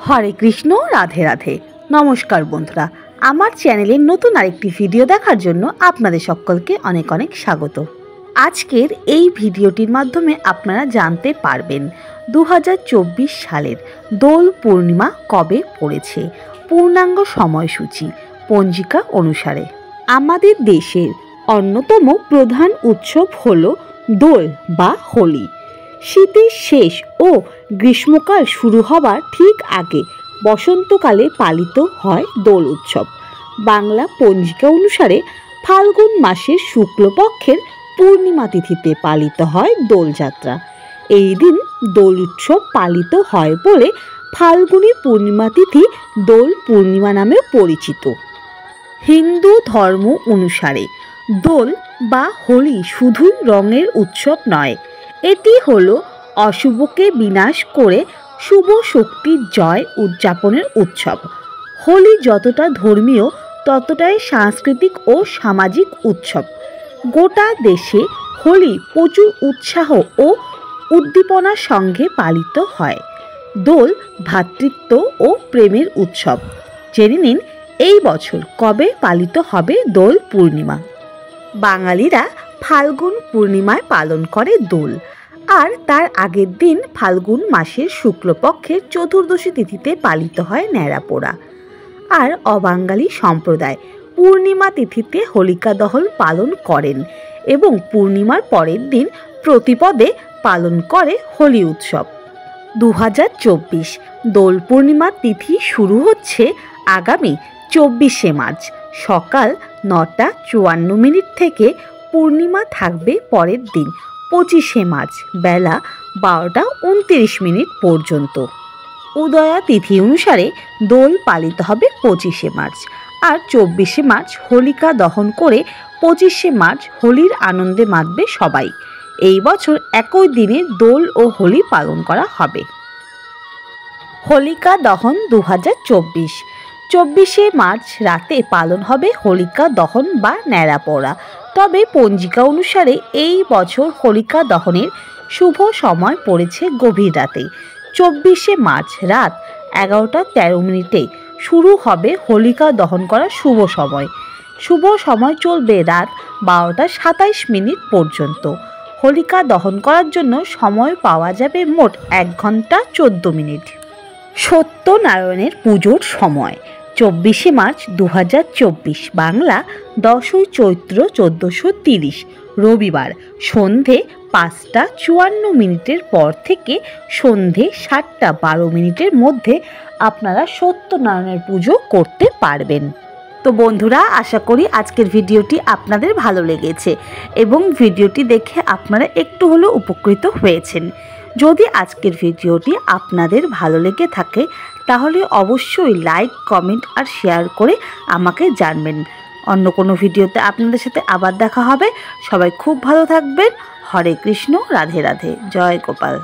হরে কৃষ্ণ, রাধে রাধে। নমস্কার বন্ধুরা, আমার চ্যানেলের নতুন আরেকটি ভিডিও দেখার জন্য আপনাদের সকলকে অনেক অনেক স্বাগত। আজকের এই ভিডিওটির মাধ্যমে আপনারা জানতে পারবেন 2024 সালের দোল পূর্ণিমা কবে পড়েছে, পূর্ণাঙ্গ সময়সূচি পঞ্জিকা অনুসারে। আমাদের দেশের অন্যতম প্রধান উৎসব হল দোল বা হোলি। শীতের শেষ ও গ্রীষ্মকাল শুরু হবার ঠিক আগে বসন্তকালে পালিত হয় দোল উৎসব। বাংলা পঞ্জিকা অনুসারে ফাল্গুন মাসের শুক্লপক্ষের পূর্ণিমা তিথিতে পালিত হয় দোলযাত্রা। এই দিন দোল উৎসব পালিত হয় বলে ফাল্গুনী পূর্ণিমা তিথি দোল পূর্ণিমা নামে পরিচিত। হিন্দু ধর্ম অনুসারে দোল বা হোলি শুধুই রঙের উৎসব নয়, এটি হলো অশুভকে বিনাশ করে শুভ শক্তির জয় উদযাপনের উৎসব। হোলি যতটা ধর্মীয় ততটাই সাংস্কৃতিক ও সামাজিক উৎসব। গোটা দেশে হোলি প্রচুর উৎসাহ ও উদ্দীপনার সঙ্গে পালিত হয়। দোল ভ্রাতৃত্ব ও প্রেমের উৎসব। জেনে নিন এই বছর কবে পালিত হবে দোল পূর্ণিমা। বাঙালিরা ফাল্গুন পূর্ণিমায় পালন করে দোল, আর তার আগের দিন ফাল্গুন মাসের শুক্লপক্ষের চতুর্দশী তিথিতে পালিত হয় ন্যাড়াপোড়া। আর অবাঙালি সম্প্রদায় পূর্ণিমা তিথিতে হোলিকা দহন পালন করেন এবং পূর্ণিমার পরের দিন প্রতিপদে পালন করে হোলি উৎসব। 2024 দোল পূর্ণিমার তিথি শুরু হচ্ছে আগামী 24শে মার্চ সকাল 9:54 থেকে। পূর্ণিমা থাকবে পরের দিন 25শে মার্চ বেলা 12:29 পর্যন্ত। উদয়া তিথি অনুসারে দোল পালিত হবে 25শে মার্চ, আর 24শে মার্চ হোলিকা দহন করে 25শে মার্চ হোলির আনন্দে মাতবে সবাই। এই বছর একই দিনে দোল ও হোলি পালন করা হবে। হোলিকা দহন 2024 24শে মার্চ রাতে পালন হবে হোলিকা দহন বা ন্যাড়াপোড়া। তবে পঞ্জিকা অনুসারে এই বছর হোলিকা দহনের শুভ সময় পড়েছে গভীর রাতে। 24শে মার্চ রাত 11:13 শুরু হবে হোলিকা দহন করার শুভ সময়। শুভ সময় চলবে রাত 12:27 পর্যন্ত। হোলিকা দহন করার জন্য সময় পাওয়া যাবে মোট 1 ঘন্টা 14 মিনিট। সত্যনারায়ণের পুজোর সময় 24শে মার্চ 2024 বাংলা 10ই চৈত্র 1430 রবিবার সন্ধে 5:54 পর থেকে সন্ধে 7:12 মধ্যে আপনারা সত্যনারায়ণের পুজো করতে পারবেন। তো বন্ধুরা, আশা করি আজকের ভিডিওটি আপনাদের ভালো লেগেছে এবং ভিডিওটি দেখে আপনারা একটু হলেও উপকৃত হয়েছেন। যদি আজকের ভিডিওটি আপনাদের ভালো লেগে থাকে তাহলে অবশ্যই লাইক, কমেন্ট আর শেয়ার করে আমাকে জানাবেন। অন্য কোনো ভিডিওতে আপনাদের সাথে আবার দেখা হবে। সবাই খুব ভালো থাকবেন। হরে কৃষ্ণ, রাধে রাধে, জয় গোপাল।